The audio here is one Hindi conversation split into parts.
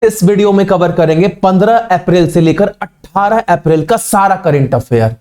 इस वीडियो में कवर करेंगे 15 अप्रैल से लेकर 18 अप्रैल का सारा करंट अफेयर,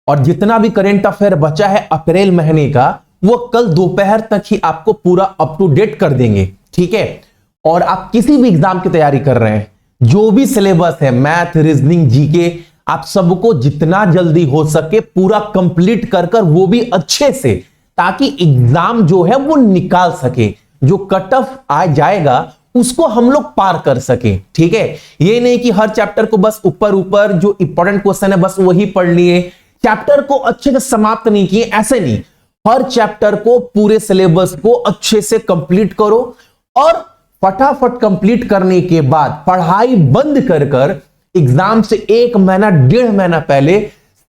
और जितना भी करंट अफेयर बचा है अप्रैल महीने का वो कल दोपहर तक ही आपको पूरा अप टू डेट कर देंगे। ठीक है, और आप किसी भी एग्जाम की तैयारी कर रहे हैं, जो भी सिलेबस है मैथ, रीजनिंग, जीके, आप सबको जितना जल्दी हो सके पूरा कंप्लीट कर वो भी अच्छे से, ताकि एग्जाम जो है वो निकाल सके, जो कट ऑफ आ जाएगा उसको हम लोग पार कर सके। ठीक है, ये नहीं कि हर चैप्टर को बस ऊपर ऊपर जो इंपॉर्टेंट क्वेश्चन है बस वही पढ़ लिए, चैप्टर को अच्छे से समाप्त नहीं किए, ऐसे नहीं। हर चैप्टर को, पूरे सिलेबस को अच्छे से कंप्लीट करो, और फटाफट कंप्लीट करने के बाद पढ़ाई बंद कर एग्जाम से 1 महीना 1.5 महीना पहले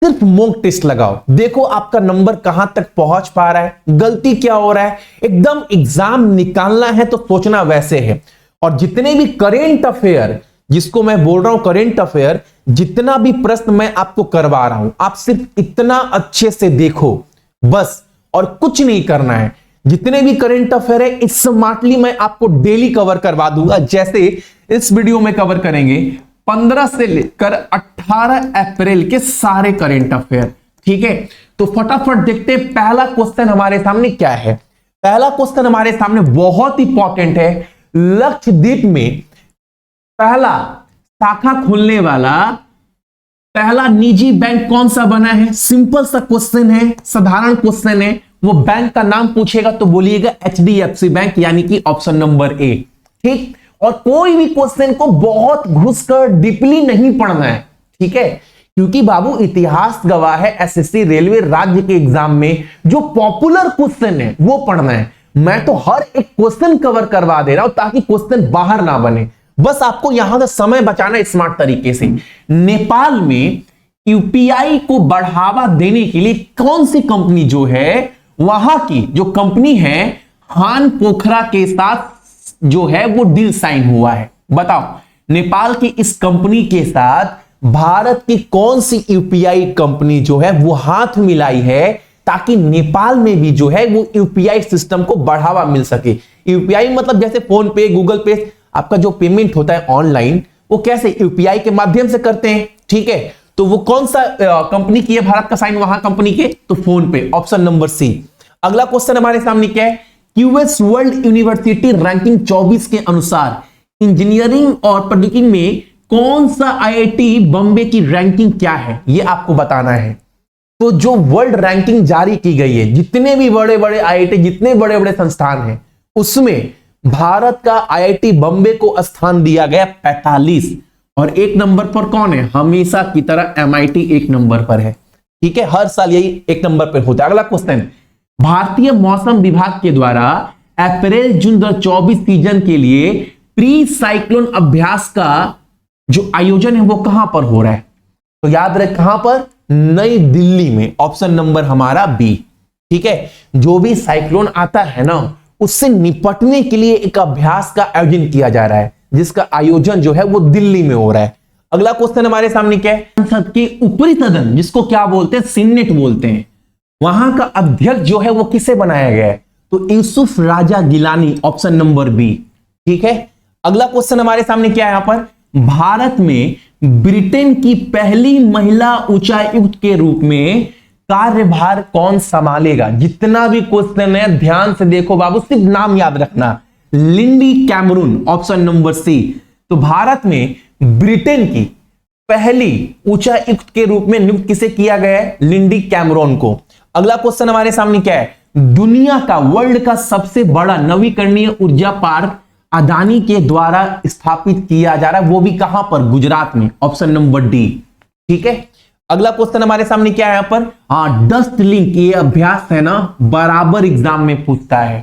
सिर्फ मॉक टेस्ट लगाओ। देखो आपका नंबर कहां तक पहुंच पा रहा है, गलती क्या हो रहा है। एकदम एग्जाम निकालना है तो सोचना वैसे है। और जितने भी करेंट अफेयर, जिसको मैं बोल रहा हूं करेंट अफेयर, जितना भी प्रश्न मैं आपको करवा रहा हूं, आप सिर्फ इतना अच्छे से देखो बस, और कुछ नहीं करना है। जितने भी करंट अफेयर है स्मार्टली मैं आपको डेली कवर करवा दूंगा। जैसे इस वीडियो में कवर करेंगे 15 से लेकर 18 अप्रैल के सारे करंट अफेयर। ठीक है, तो फटाफट देखते हैं पहला क्वेश्चन हमारे सामने क्या है। पहला क्वेश्चन हमारे सामने बहुत इंपॉर्टेंट है। लक्षद्वीप में पहला शाखा खोलने वाला पहला निजी बैंक कौन सा बना है? सिंपल सा क्वेश्चन है, साधारण क्वेश्चन है। वो बैंक का नाम पूछेगा तो बोलिएगा HDFC बैंक, यानी कि ऑप्शन नंबर ए। ठीक, और कोई भी क्वेश्चन को बहुत घुसकर डीपली नहीं पढ़ना है। ठीक है, क्योंकि बाबू इतिहास गवाह है, SSC रेलवे राज्य के एग्जाम में जो पॉपुलर क्वेश्चन है वो पढ़ना है। मैं तो हर एक क्वेश्चन कवर करवा दे रहा हूं ताकि क्वेश्चन बाहर ना बने। बस आपको यहां का समय बचाना स्मार्ट तरीके से। नेपाल में UPI को बढ़ावा देने के लिए कौन सी कंपनी जो है, वहां की जो कंपनी है हान पोखरा के साथ जो है वो डील साइन हुआ है। बताओ नेपाल की इस कंपनी के साथ भारत की कौन सी UPI कंपनी जो है वो हाथ मिलाई है, ताकि नेपाल में भी जो है वो UPI सिस्टम को बढ़ावा मिल सके। UPI मतलब जैसे फोन पे, गूगल पे, आपका जो पेमेंट होता है ऑनलाइन, वो कैसे UPI के माध्यम से करते हैं। ठीक है, तो वो कौन सा कंपनी की है भारत का साइन वहां कंपनी के? तो फोन पे, ऑप्शन नंबर सी। अगला क्वेश्चन हमारे सामने क्या है? QS वर्ल्ड यूनिवर्सिटी रैंकिंग 24 के अनुसार इंजीनियरिंग और प्रौद्योगिकी में कौन सा IIT बॉम्बे की रैंकिंग क्या है, ये आपको बताना है। तो जो वर्ल्ड रैंकिंग जारी की गई है, जितने भी बड़े बड़े IIT, जितने बड़े बड़े संस्थान हैं, उसमें भारत का IIT बॉम्बे को स्थान दिया गया 45, और 1 नंबर पर कौन है? हमेशा की तरह MIT 1 नंबर पर है। ठीक है, हर साल यही 1 नंबर पर होता है। अगला क्वेश्चन, भारतीय मौसम विभाग के द्वारा अप्रैल जून 2024 सीजन के लिए प्री साइक्लोन अभ्यास का जो आयोजन है वो कहां पर हो रहा है? तो याद रहे कहां पर? नई दिल्ली में, ऑप्शन नंबर हमारा बी। ठीक है, जो भी साइक्लोन आता है ना, उससे निपटने के लिए एक अभ्यास का आयोजन किया जा रहा है, जिसका आयोजन जो है वो दिल्ली में हो रहा है। अगला क्वेश्चन हमारे सामने क्या है? संसद के ऊपरी सदन, जिसको क्या बोलते हैं? सीनेट बोलते हैं, वहां का अध्यक्ष जो है वो किसे बनाया गया है? तो यूसुफ राजा गिलानी, ऑप्शन नंबर बी। ठीक है, अगला क्वेश्चन हमारे सामने क्या है? यहां पर भारत में ब्रिटेन की पहली महिला उच्चायुक्त के रूप में कार्यभार कौन संभालेगा? जितना भी क्वेश्चन है ध्यान से देखो बाबू, सिर्फ नाम याद रखना। Lindy Cameron, option number C. तो भारत में ब्रिटेन की पहली उच्चायुक्त के रूप में नियुक्त किसे किया गया है? लिंडी कैमरून को। अगला क्वेश्चन हमारे सामने क्या है? दुनिया का, वर्ल्ड का सबसे बड़ा नवीकरणीय ऊर्जा पार्क अदानी के द्वारा स्थापित किया जा रहा है, वो भी कहां पर? गुजरात में, ऑप्शन नंबर डी। ठीक है, अगला क्वेश्चन हमारे सामने क्या है यहां पर? हाँ, डस्ट लिंक, ये अभ्यास है ना, बराबर एग्जाम में पूछता है।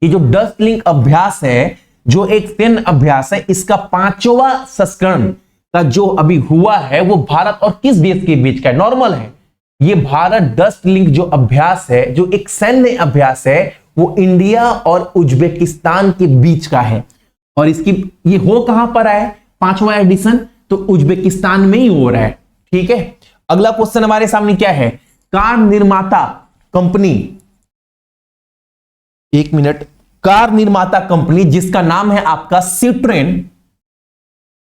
ये जो डस्ट लिंक अभ्यास है, जो एक सैन्य अभ्यास है, इसका 5वां संस्करण का जो अभी हुआ है वो भारत और किस देश के बीच का है? नॉर्मल है ये भारत डस्ट लिंक जो अभ्यास है, जो एक सैन्य अभ्यास है, वो इंडिया और उज्बेकिस्तान के बीच का है। और इसकी ये हो कहां पर है? 5वां एडिशन तो उज्बेकिस्तान में ही हो रहा है। ठीक है, अगला क्वेश्चन हमारे सामने क्या है? कार निर्माता कंपनी, 1 मिनट, कार निर्माता कंपनी जिसका नाम है आपका सिट्रोएन,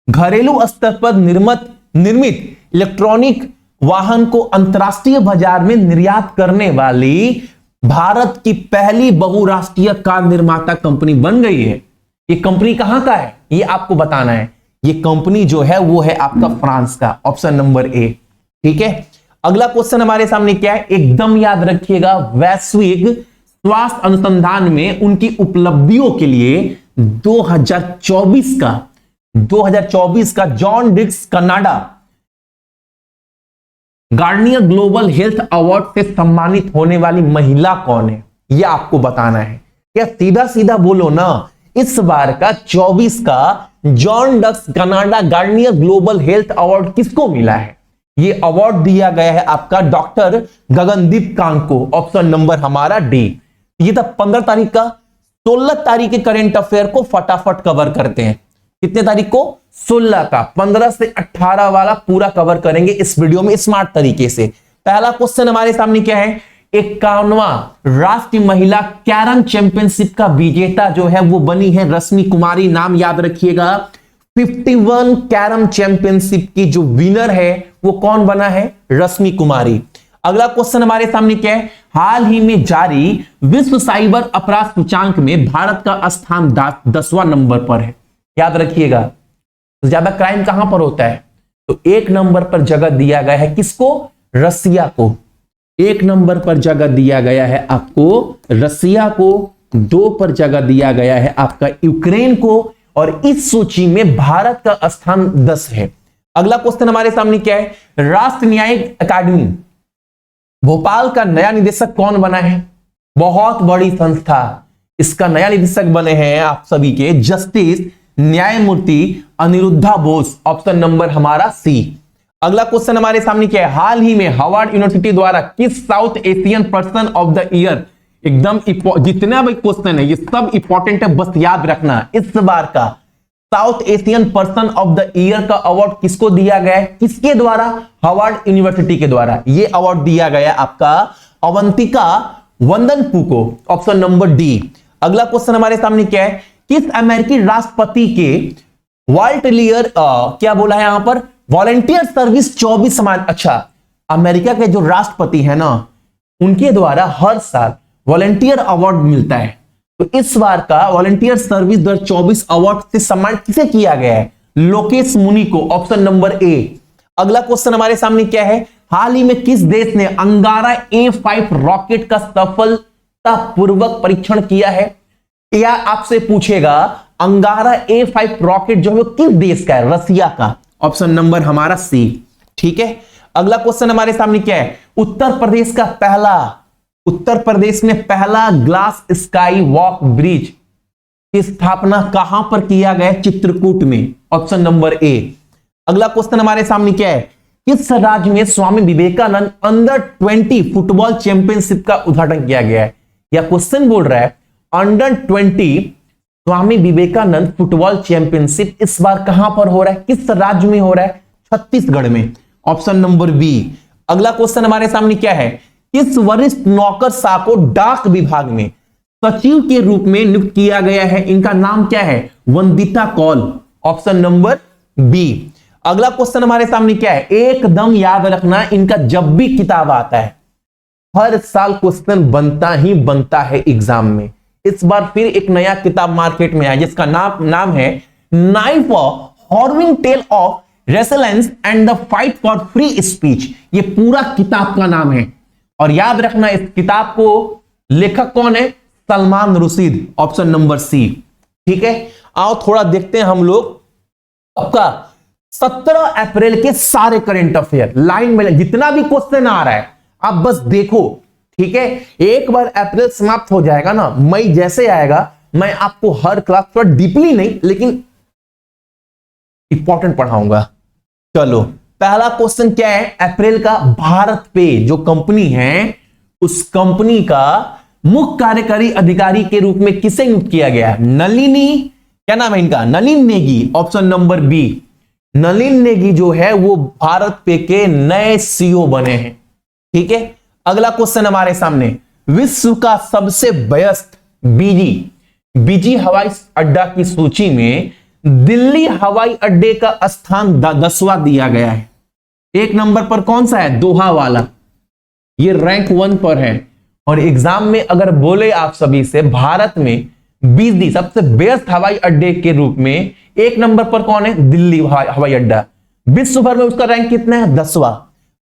घरेलू स्तर पर निर्मित इलेक्ट्रॉनिक वाहन को अंतरराष्ट्रीय बाजार में निर्यात करने वाली भारत की पहली बहुराष्ट्रीय कार निर्माता कंपनी बन गई है। ये कंपनी कहां का है ये आपको बताना है। ये कंपनी जो है वो है आपका फ्रांस का, ऑप्शन नंबर ए। ठीक है, अगला क्वेश्चन हमारे सामने क्या है, एकदम याद रखिएगा। वैश्विक स्वास्थ्य अनुसंधान में उनकी उपलब्धियों के लिए 2024 का John Dirks Canada Gairdner global health award से सम्मानित होने वाली महिला कौन है, यह आपको बताना है। या सीधा सीधा बोलो ना, इस बार का 24 का John Dirks Canada Gairdner global health Award किसको मिला है? यह अवार्ड दिया गया है आपका डॉक्टर गगनदीप कांग को, ऑप्शन नंबर हमारा डी। ये था 15 तारीख का। 16 तारीख के करंट अफेयर को फटाफट कवर करते हैं। कितने तारीख को? 16 का। 15 से 18 वाला पूरा कवर करेंगे इस वीडियो में स्मार्ट तरीके से। पहला क्वेश्चन हमारे सामने क्या है, 51वां राष्ट्रीय महिला कैरम चैंपियनशिप का विजेता जो है वो बनी है रश्मि कुमारी। नाम याद रखिएगा। 51 कैरम चैंपियनशिप की जो विनर है वो कौन बना है? रश्मि कुमारी। अगला क्वेश्चन हमारे सामने क्या है, हाल ही में जारी विश्व साइबर अपराध सूचांक में भारत का स्थान 10वां नंबर पर है। याद रखिएगा, ज्यादा क्राइम कहां पर होता है? तो 1 नंबर पर जगह दिया गया है किसको? रसिया को। 1 नंबर पर जगह दिया गया है आपको रसिया को। 2 पर जगह दिया गया है आपका यूक्रेन को। और इस सूची में भारत का स्थान 10 है। अगला क्वेश्चन हमारे सामने क्या है, राष्ट्रीय न्यायिक अकादमी भोपाल का नया निदेशक कौन बना है? बहुत बड़ी संस्था, इसका नया निदेशक बने हैं आप सभी के जस्टिस न्यायमूर्ति अनिरुद्धा बोस, ऑप्शन नंबर हमारा सी। अगला क्वेश्चन हमारे सामने क्या है, हाल ही में हार्वर्ड यूनिवर्सिटी द्वारा किस south Asian person of the year, एकदम जितना भी क्वेश्चन है ये सब इंपॉर्टेंट है, बस याद रखना। इस बार का south Asian person of the year का अवार्ड किसको दिया गया है? किसके द्वारा? हार्वर्ड यूनिवर्सिटी के द्वारा ये अवार्ड दिया गया आपका अवंतिका वंदनपू को, ऑप्शन नंबर डी। अगला क्वेश्चन हमारे सामने क्या है, किस अमेरिकी राष्ट्रपति के वॉलंटियर क्या बोला है यहां पर, वॉलंटियर सर्विस 24 सम्मान। अच्छा, अमेरिका के जो राष्ट्रपति है ना उनके द्वारा हर साल वॉलंटियर अवार्ड मिलता है। तो इस बार का वॉलंटियर सर्विस 2024 अवार्ड से सम्मान किसे किया गया है? लोकेश मुनि को, ऑप्शन नंबर ए। अगला क्वेश्चन हमारे सामने क्या है, हाल ही में किस देश ने अंगारा A5 रॉकेट का सफलतापूर्वक परीक्षण किया है? या आपसे पूछेगा अंगारा A5 रॉकेट जो है किस देश का है? रसिया का, ऑप्शन नंबर हमारा सी। ठीक है, अगला क्वेश्चन हमारे सामने क्या है, उत्तर प्रदेश में पहला ग्लास स्काई वॉक ब्रिज की स्थापना कहां पर किया गया? चित्रकूट में, ऑप्शन नंबर ए। अगला क्वेश्चन हमारे सामने क्या है, किस राज्य में Swami Vivekananda under 20 football championship का उद्घाटन किया गया है? या क्वेश्चन बोल रहा है under 20 Swami Vivekananda football championship इस बार कहां पर हो रहा है? किस राज्य में हो रहा है? छत्तीसगढ़ में, ऑप्शन नंबर बी। अगला क्वेश्चन हमारे सामने क्या है, किस वरिष्ठ नौकरशाह को डाक विभाग में सचिव के रूप में नियुक्त किया गया है? इनका नाम क्या है? Vandita Kaul, option number B. अगला क्वेश्चन हमारे सामने क्या है, एकदम याद रखना, इनका जब भी किताब आता है हर साल क्वेश्चन बनता ही बनता है एग्जाम में। इस बार फिर एक नया किताब मार्केट में आया जिसका नाम है नाइफ हॉर्विंग tale of resilience and the fight for free speech. ये पूरा किताब का नाम है और याद रखना इस किताब को लेखक कौन है? Salman Rushdie, option number C. ठीक है, आओ थोड़ा देखते हैं हम लोग आपका 17 अप्रैल के सारे करंट अफेयर लाइन में, जितना भी क्वेश्चन आ रहा है आप बस देखो। ठीक है, एक बार अप्रैल समाप्त हो जाएगा ना, मई जैसे आएगा मैं आपको हर क्लास थोड़ा डीपली नहीं लेकिन इंपॉर्टेंट पढ़ाऊंगा। चलो, पहला क्वेश्चन क्या है अप्रैल का, भारत पे जो कंपनी है उस कंपनी का मुख्य कार्यकारी अधिकारी के रूप में किसे नियुक्त किया गया? नलिनी, क्या नाम है इनका? Nalin Negi, option number B. Nalin Negi जो है वो भारत पे के नए सीईओ बने हैं। ठीक है, अगला क्वेश्चन हमारे सामने, विश्व का सबसे व्यस्त बीजी हवाई अड्डा की सूची में दिल्ली हवाई अड्डे का स्थान 10वां दिया गया है। 1 नंबर पर कौन सा है? दोहा वाला, ये रैंक 1 पर है। और एग्जाम में अगर बोले आप सभी से भारत में 20 सबसे बेस्ट हवाई अड्डे के रूप में 1 नंबर पर कौन है? दिल्ली हवाई अड्डा। विश्व भर में उसका रैंक कितना है? 10वां।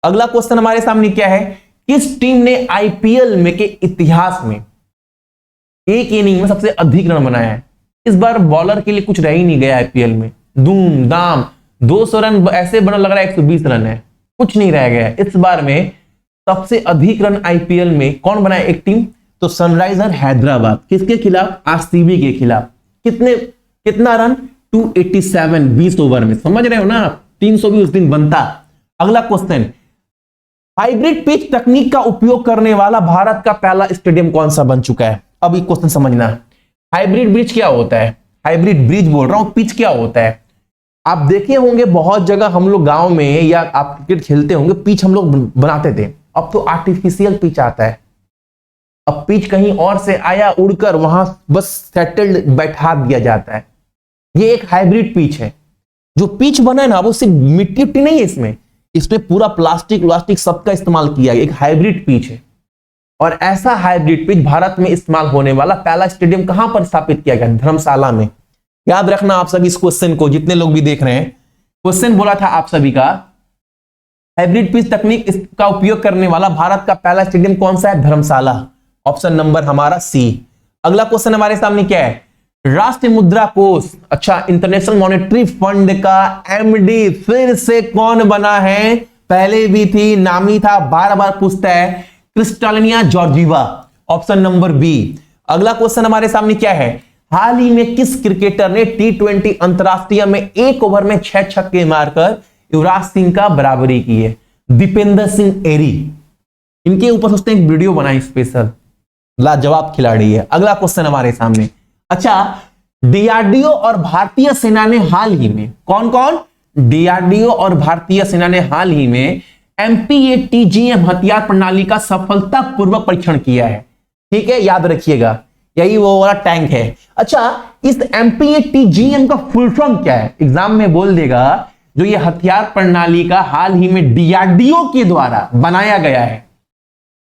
अगला क्वेश्चन हमारे सामने क्या है? किस टीम ने आईपीएल में के इतिहास में एक इनिंग में सबसे अधिक रन बनाया है? इस बार बॉलर के लिए कुछ रह ही नहीं गया आईपीएल में। धूम धाम 200 रन ऐसे बना लग रहा है, 120 रन है, कुछ नहीं रह गया। इस बार में सबसे अधिक रन आईपीएल में कौन बनाया? एक टीम, तो सनराइजर हैदराबाद। किसके खिलाफ? आरसीबी के खिलाफ। कितना रन? 287 20 ओवर में। समझ रहे हो ना आप? 300 भी उस दिन बनता। अगला क्वेश्चन, हाइब्रिड पिच तकनीक का उपयोग करने वाला भारत का पहला स्टेडियम कौन सा बन चुका है? अब ये क्वेश्चन समझना। हाइब्रिड ब्रिज क्या होता है? हाइब्रिड ब्रिज बोल रहा हूं, पिच क्या होता है? आप देखे होंगे बहुत जगह हम लोग गांव में या आप क्रिकेट खेलते होंगे, पिच हम लोग बनाते थे। अब तो आर्टिफिशियल पिच आता है। अब पिच कहीं और से आया उड़कर, वहां बस सेटल्ड बैठा दिया जाता है। ये एक हाइब्रिड पिच है। जो पिच बना है ना, वो सिर्फ मिट्टी नहीं है, इसमें पूरा प्लास्टिक सबका इस्तेमाल किया है। एक हाइब्रिड पिच है। और ऐसा हाइब्रिड पिच भारत में इस्तेमाल होने वाला पहला स्टेडियम कहां पर स्थापित किया गया? धर्मशाला में। याद रखना आप सभी इस क्वेश्चन को, जितने लोग भी देख रहे हैं। क्वेश्चन बोला था आप सभी का, हाइब्रिड पिच तकनीक का उपयोग करने वाला भारत का पहला स्टेडियम कौन सा है? धर्मशाला। ऑप्शन नंबर हमारा सी। अगला क्वेश्चन हमारे सामने क्या है? राष्ट्रीय मुद्रा कोष, अच्छा, इंटरनेशनल मॉनेटरी फंड का एमडी फिर से कौन बना है? पहले भी थी, नामी था, बार बार पूछता है, Kristalina Georgieva. Option number B. अगला क्वेश्चन हमारे सामने क्या है? हाल ही में किस क्रिकेटर ने T20 अंतरराष्ट्रीय में 1 ओवर में 6 छक्के मारकर युवराज सिंह का बराबरी की है? दीपेंद्र सिंह एरी। इनके ऊपर सोचते हैं एक वीडियो बनाई स्पेशल, लाजवाब खिलाड़ी है। अगला क्वेश्चन हमारे सामने, अच्छा, डीआरडीओ और भारतीय सेना ने हाल ही में कौन डीआरडीओ और भारतीय सेना ने हाल ही में MPATGM हथियार प्रणाली का सफलतापूर्वक परीक्षण किया है। ठीक है, याद रखिएगा, यही वो वाला टैंक है। अच्छा, इस MPATGM का फुल फॉर्म क्या है? एग्जाम में बोल देगा। जो ये हथियार प्रणाली का हाल ही में डीआरडीओ के द्वारा बनाया गया है,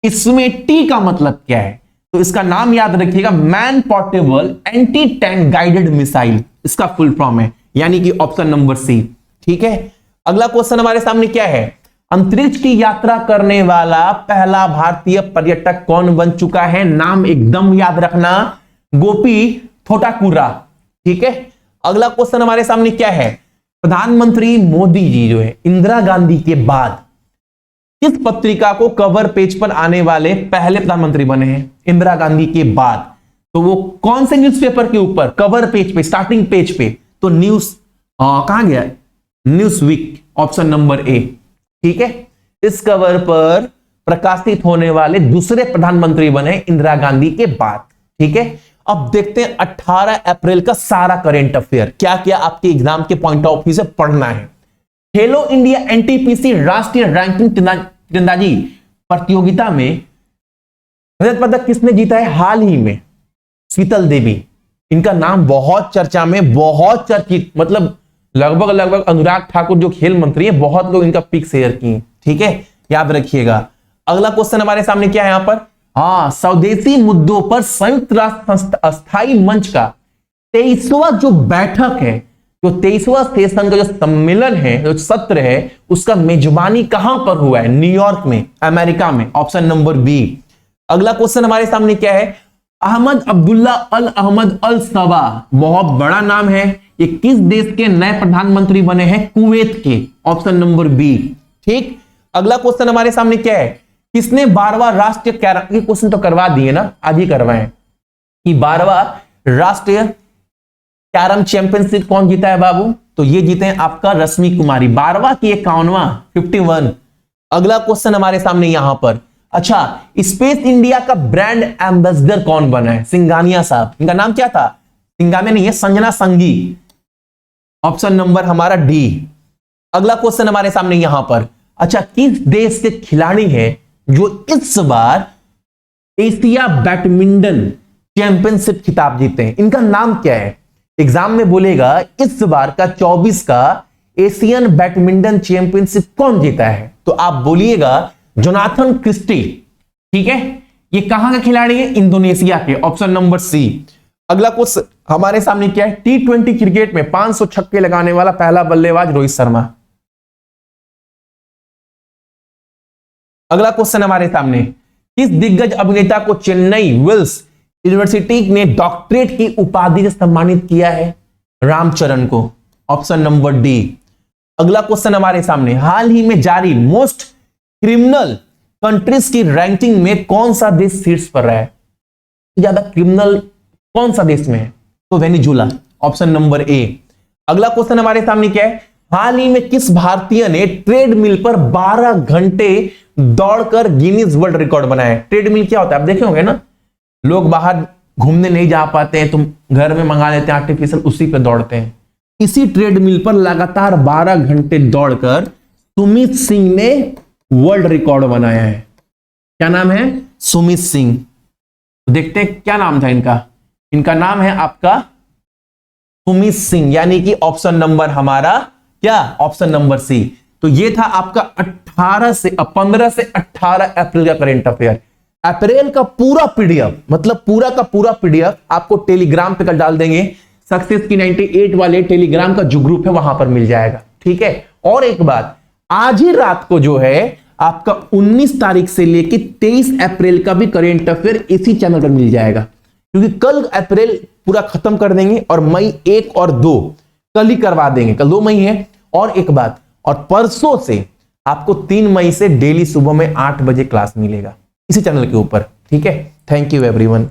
इसमें टी का मतलब क्या है? तो इसका नाम याद रखिएगा, man portable anti tank guided missile, इसका फुल फॉर्म है, यानी कि ऑप्शन नंबर सी। ठीक है, अगला क्वेश्चन हमारे सामने क्या है? अंतरिक्ष की यात्रा करने वाला पहला भारतीय पर्यटक कौन बन चुका है? नाम एकदम याद रखना, गोपी थोटाकुरा। ठीक है, अगला क्वेश्चन हमारे सामने क्या है? प्रधानमंत्री मोदी जी जो है इंदिरा गांधी के बाद किस पत्रिका को कवर पेज पर आने वाले पहले प्रधानमंत्री बने हैं? इंदिरा गांधी के बाद। तो वो कौन से न्यूज़पेपर के ऊपर कवर पेज पे, स्टार्टिंग पेज पे? तो कहां गया? Newsweek, option number A. ठीक है, इस कवर पर प्रकाशित होने वाले दूसरे प्रधानमंत्री बने इंदिरा गांधी के बाद। ठीक है, अब देखते हैं 18 अप्रैल का सारा करंट अफेयर, क्या क्या आपके एग्जाम के पॉइंट ऑफ व्यू से पढ़ना है। खेलो इंडिया एनटीपीसी राष्ट्रीय रैंकिंग तीरंदाजी प्रतियोगिता में रजत पदक किसने जीता है हाल ही में? शीतल देवी। इनका नाम बहुत चर्चा में, बहुत चर्चित, मतलब लगभग अनुराग ठाकुर जो खेल मंत्री हैं, बहुत लोग इनका पिक शेयर किए। ठीक है, याद रखिएगा। अगला क्वेश्चन हमारे सामने क्या है यहां पर? स्वदेशी मुद्दों पर संयुक्त राष्ट्र अस्थायी मंच का 23वां जो बैठक है, जो 23वां सेशन का जो सम्मेलन है, जो सत्र है, उसका मेजबानी कहां पर हुआ है? न्यूयॉर्क में, अमेरिका में। Option number B. अगला क्वेश्चन हमारे सामने क्या है? अहमद अब्दुल्ला अल अहमद अल सबा, बहुत बड़ा नाम है, ये किस देश के नए प्रधानमंत्री बने हैं? कुवैत के। Option number B. ठीक, अगला क्वेश्चन हमारे सामने क्या है? किसने 12वां राष्ट्रीय कैरम, ये क्वेश्चन तो करवा दिए ना, आज ही करवाएं, कि 12वां राष्ट्रीय कैरम चैंपियनशिप कौन जीता है बाबू? तो ये जीते हैं आपका रश्मि कुमारी, 12वां की 51, 51। अगला क्वेश्चन हमारे सामने यहां पर, अच्छा, स्पेस इंडिया का ब्रांड एम्बेसडर कौन बना है? सिंघानिया साहब। इनका नाम क्या था? सिंघानिया नहीं है, संजना संघी। ऑप्शन नंबर हमारा डी। अगला क्वेश्चन हमारे सामने यहां पर, अच्छा, किस देश के खिलाड़ी हैं जो इस बार एशिया बैडमिंटन चैंपियनशिप खिताब जीते हैं? इनका नाम क्या है? एग्जाम में बोलेगा इस बार का 24 का एशियन बैडमिंटन चैंपियनशिप कौन जीता है, तो आप बोलिएगा जोनाथन क्रिस्टी। ठीक है, ये कहां का खिलाड़ी है? इंडोनेशिया के, ऑप्शन नंबर सी। अगला क्वेश्चन हमारे सामने क्या है? T20 क्रिकेट में 500 छक्के लगाने वाला पहला बल्लेबाज रोहित शर्मा। अगला क्वेश्चन हमारे सामने, किस दिग्गज अभिनेता को चेन्नई विल्स यूनिवर्सिटी ने डॉक्टरेट की उपाधि से सम्मानित किया है? रामचरण को, ऑप्शन नंबर डी। अगला क्वेश्चन हमारे सामने, हाल ही में जारी मोस्ट क्रिमिनल कंट्रीज की रैंकिंग में कौन सा देश शीर्ष पर रहा है? ज्यादा क्रिमिनल कौन सा देश में है? तो वेनेजुला, ऑप्शन नंबर ए। अगला क्वेश्चन हमारे सामने क्या है? हाल ही में किस भारतीय ने ट्रेडमिल पर 12 घंटे दौड़कर गिनीज वर्ल्ड रिकॉर्ड बनाया है? ट्रेडमिल क्या होता है आप देखे होंगे ना, लोग बाहर घूमने नहीं जा पाते हैं, तुम घर में मंगा लेते हैं आर्टिफिशियल, उसी पे दौड़ते हैं। इसी ट्रेडमिल पर लगातार 12 घंटे दौड़कर सुमित सिंह ने वर्ल्ड रिकॉर्ड बनाया है। क्या नाम है? सुमित सिंह। तो देखते हैं क्या नाम था इनका। इनका नाम है आपका सुमित सिंह, यानी कि ऑप्शन नंबर हमारा क्या? Option number C. तो ये था आपका 15 से 18 अप्रैल का करेंट अफेयर। अप्रैल का पूरा पीडीएफ, मतलब पूरा का पूरा पीडीएफ आपको टेलीग्राम पे कल डाल देंगे। सक्सेस की 98 वाले टेलीग्राम का जो ग्रुप है वहां पर मिल जाएगा। ठीक है, और एक बात, आज ही रात को जो है आपका 19 तारीख से लेकर 23 अप्रैल का भी करेंट अफेयर इसी चैनल पर मिल जाएगा, क्योंकि कल अप्रैल पूरा खत्म कर देंगे और मई 1 और 2 कल ही करवा देंगे। कल 2 मई है। और एक बात, और परसों से आपको 3 मई से डेली सुबह में 8 बजे क्लास मिलेगा इसी चैनल के ऊपर। ठीक है, थैंक यू एवरीवन।